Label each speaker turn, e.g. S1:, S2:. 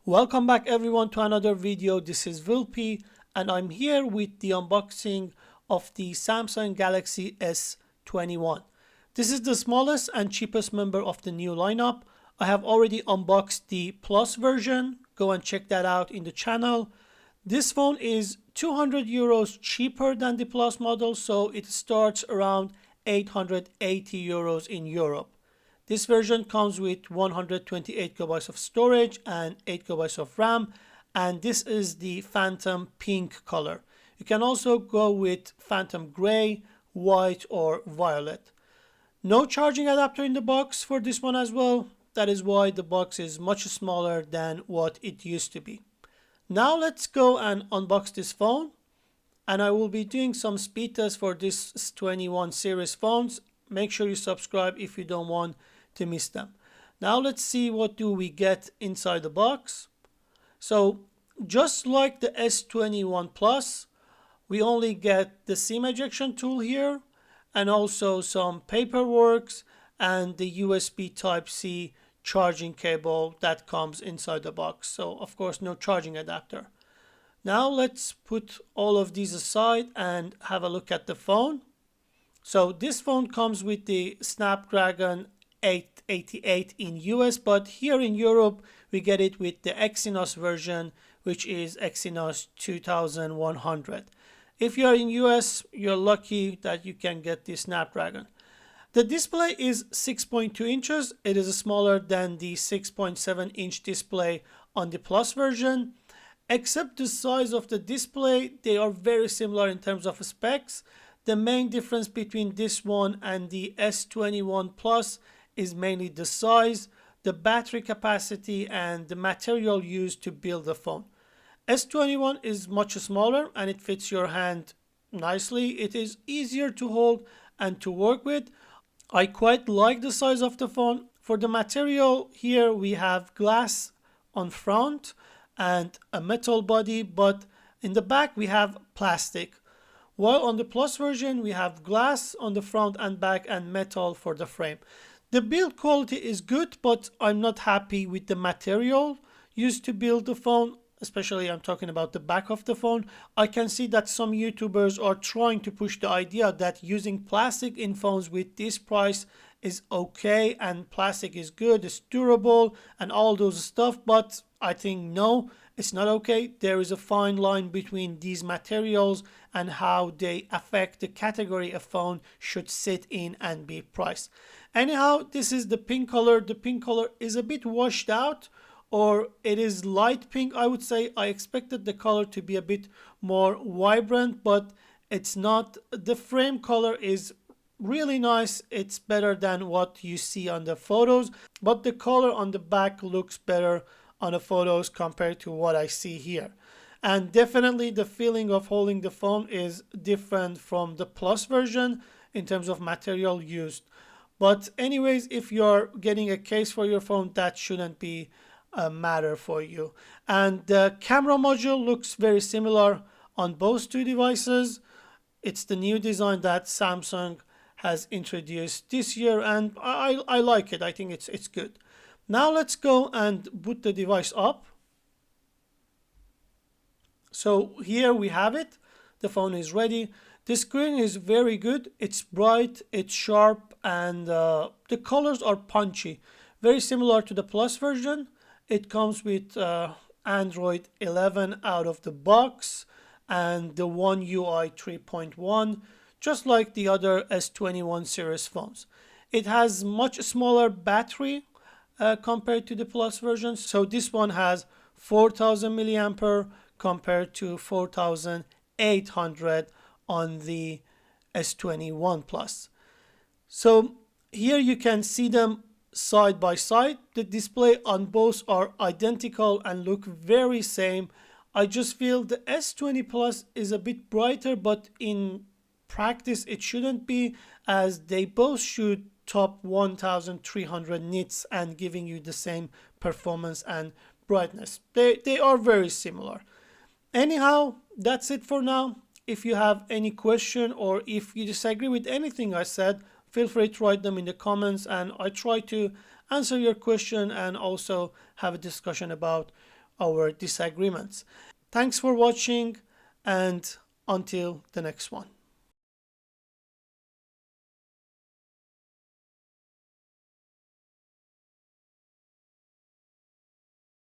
S1: Welcome back everyone to another video. This is Vilpi and I'm here with the unboxing of the Samsung Galaxy S21. This is the smallest and cheapest member of the new lineup. I have already unboxed the Plus version. Go and check that out in the channel. This phone is 200 euros cheaper than the Plus model, so it starts around 880 euros in Europe. This version comes with 128 GB of storage and 8 GB of RAM, and this is the Phantom Pink color. You can also go with Phantom Gray, White, or Violet. No charging adapter in the box for this one as well. That is why the box is much smaller than what it used to be. Now let's go and unbox this phone, and I will be doing some speed tests for this S21 series phones. Make sure you subscribe if you don't want to miss them. Now let's see what do we get inside the box. So just like the S21 Plus, we only get the SIM ejection tool here and also some paperwork and the USB Type-C charging cable that comes inside the box. So of course no charging adapter. Now let's put all of these aside and have a look at the phone. So this phone comes with the Snapdragon 888 in US, but here in Europe we get it with the Exynos version, which is Exynos 2100. If you are in US, you're lucky that you can get the Snapdragon. The display is 6.2 inches. It is smaller than the 6.7 inch display on the Plus version. Except the size of the display, they are very similar in terms of specs. The main difference between this one and the S21 Plus is mainly the size, the battery capacity, and the material used to build the phone. S21 is much smaller and it fits your hand nicely. It is easier to hold and to work with. I quite like the size of the phone. For the material, here we have glass on front and a metal body, but in the back we have plastic. While on the Plus version we have glass on the front and back and metal for the frame. The build quality is good, but I'm not happy with the material used to build the phone. Especially I'm talking about the back of the phone. I can see that some YouTubers are trying to push the idea that using plastic in phones with this price is okay and plastic is good, it's durable and all those stuff, but I think no, it's not okay. There is a fine line between these materials and how they affect the category a phone should sit in and be priced. Anyhow, this is the pink color. The pink color is a bit washed out, or it is light pink, I would say. I expected the color to be a bit more vibrant, but it's not. The frame color is really nice. It's better than what you see on the photos, but the color on the back looks better on the photos compared to what I see here. And definitely the feeling of holding the phone is different from the Plus version in terms of material used. But anyways, if you're getting a case for your phone, that shouldn't be a matter for you. And the camera module looks very similar on both two devices. It's the new design that Samsung has introduced this year, and I like it. I think it's good. Now let's go and boot the device up. So here we have it. The phone is ready. The screen is very good. It's bright, it's sharp, and the colors are punchy. Very similar to the Plus version. It comes with Android 11 out of the box and the One UI 3.1, just like the other S21 series phones. It has much smaller battery compared to the Plus version. So this one has 4000 milliampere compared to 4800 on the S21 Plus. So here you can see them side by side. The display on both are identical and look very same. I just feel the S20 Plus is a bit brighter, but in practice it shouldn't be, as they both should top 1300 nits and giving you the same performance and brightness. They are very similar. Anyhow, that's it for now. If you have any question or if you disagree with anything I said, feel free to write them in the comments and I try to answer your question and also have a discussion about our disagreements. Thanks for watching, and until the next one.